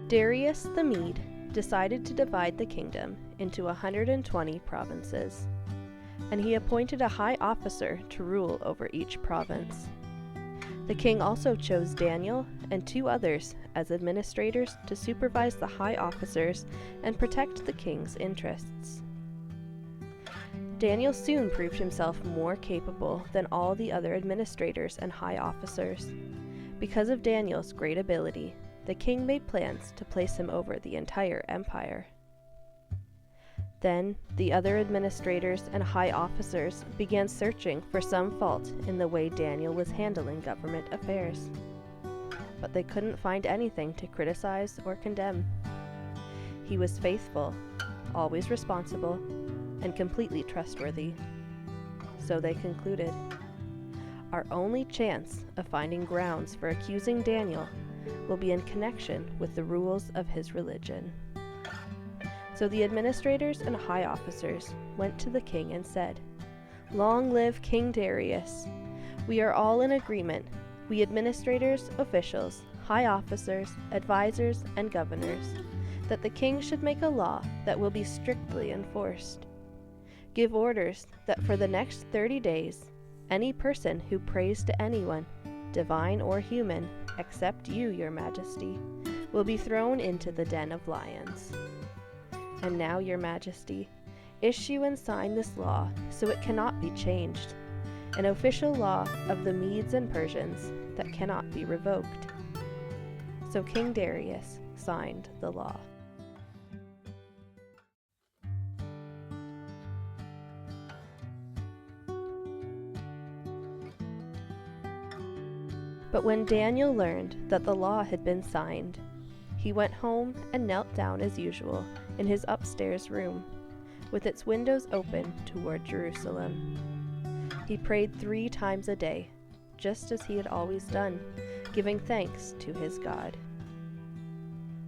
Darius the Mede decided to divide the kingdom into 120 provinces, and he appointed a high officer to rule over each province. The king also chose Daniel and 2 others as administrators to supervise the high officers and protect the king's interests. Daniel soon proved himself more capable than all the other administrators and high officers. Because of Daniel's great ability, the king made plans to place him over the entire empire. Then, the other administrators and high officers began searching for some fault in the way Daniel was handling government affairs. But they couldn't find anything to criticize or condemn. He was faithful, always responsible, and completely trustworthy. So they concluded, our only chance of finding grounds for accusing Daniel will be in connection with the rules of his religion. So the administrators and high officers went to the king and said, "Long live King Darius! We are all in agreement, we administrators, officials, high officers, advisors, and governors, that the king should make a law that will be strictly enforced. Give orders that for the next 30 days, any person who prays to anyone, divine or human, except you, your majesty, will be thrown into the den of lions. And now, your majesty, issue and sign this law so it cannot be changed, an official law of the Medes and Persians that cannot be revoked." So King Darius signed the law. But when Daniel learned that the law had been signed, he went home and knelt down as usual in his upstairs room, with its windows open toward Jerusalem. He prayed 3 times a day, just as he had always done, giving thanks to his God.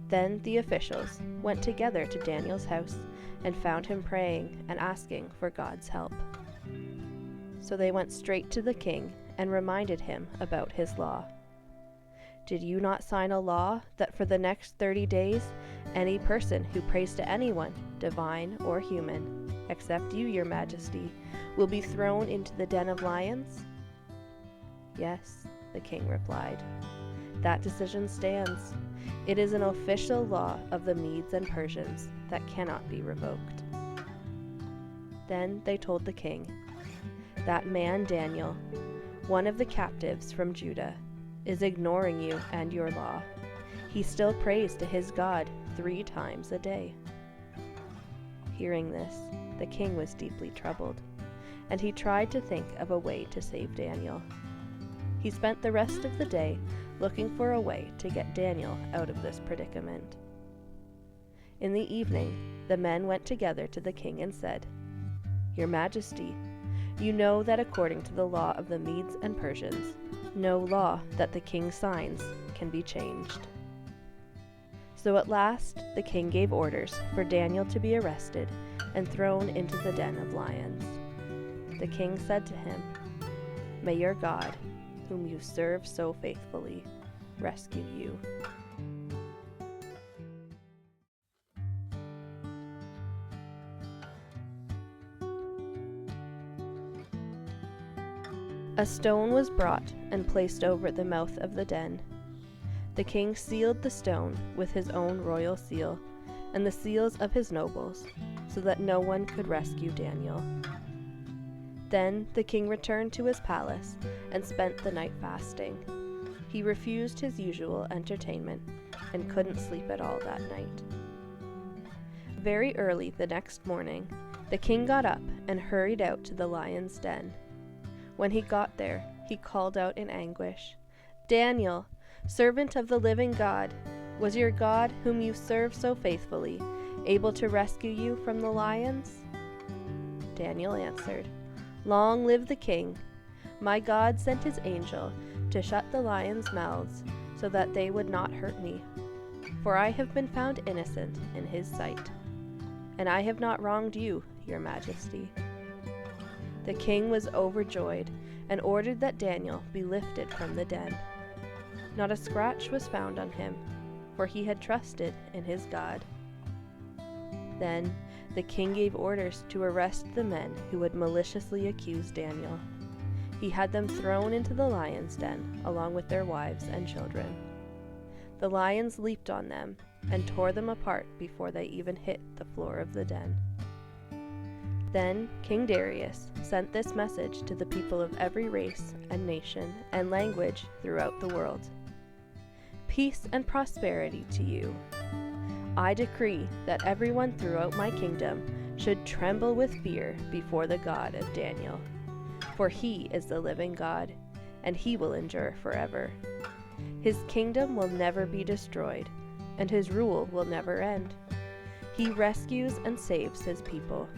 Then the officials went together to Daniel's house and found him praying and asking for God's help. So they went straight to the king and reminded him about his law. "Did you not sign a law that for the next 30 days, any person who prays to anyone, divine or human, except you, your majesty, will be thrown into the den of lions?" "Yes," the king replied. "That decision stands. It is an official law of the Medes and Persians that cannot be revoked." Then they told the king, "That man Daniel, one of the captives from Judah, is ignoring you and your law. He still prays to his God 3 times a day." Hearing this, the king was deeply troubled, and he tried to think of a way to save Daniel. He spent the rest of the day looking for a way to get Daniel out of this predicament. In the evening, the men went together to the king and said, "Your Majesty, you know that according to the law of the Medes and Persians, no law that the king signs can be changed." So at last the king gave orders for Daniel to be arrested and thrown into the den of lions. The king said to him, "May your God, whom you serve so faithfully, rescue you." A stone was brought and placed over the mouth of the den. The king sealed the stone with his own royal seal and the seals of his nobles, so that no one could rescue Daniel. Then the king returned to his palace and spent the night fasting. He refused his usual entertainment and couldn't sleep at all that night. Very early the next morning, the king got up and hurried out to the lion's den. When he got there, he called out in anguish, "Daniel, servant of the living God, was your God, whom you serve so faithfully, able to rescue you from the lions?" Daniel answered, "Long live the king! My God sent his angel to shut the lions' mouths so that they would not hurt me, for I have been found innocent in his sight, and I have not wronged you, your majesty." The king was overjoyed and ordered that Daniel be lifted from the den. Not a scratch was found on him, for he had trusted in his God. Then the king gave orders to arrest the men who had maliciously accused Daniel. He had them thrown into the lion's den, along with their wives and children. The lions leaped on them and tore them apart before they even hit the floor of the den. Then King Darius sent this message to the people of every race and nation and language throughout the world. Peace and prosperity to you. I decree that everyone throughout my kingdom should tremble with fear before the God of Daniel. For he is the living God, and he will endure forever. His kingdom will never be destroyed, and his rule will never end. He rescues and saves his people.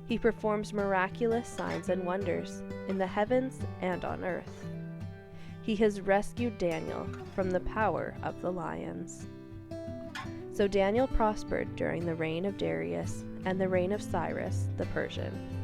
He performs miraculous signs and wonders in the heavens and on earth. He has rescued Daniel from the power of the lions. So Daniel prospered during the reign of Darius and the reign of Cyrus the Persian.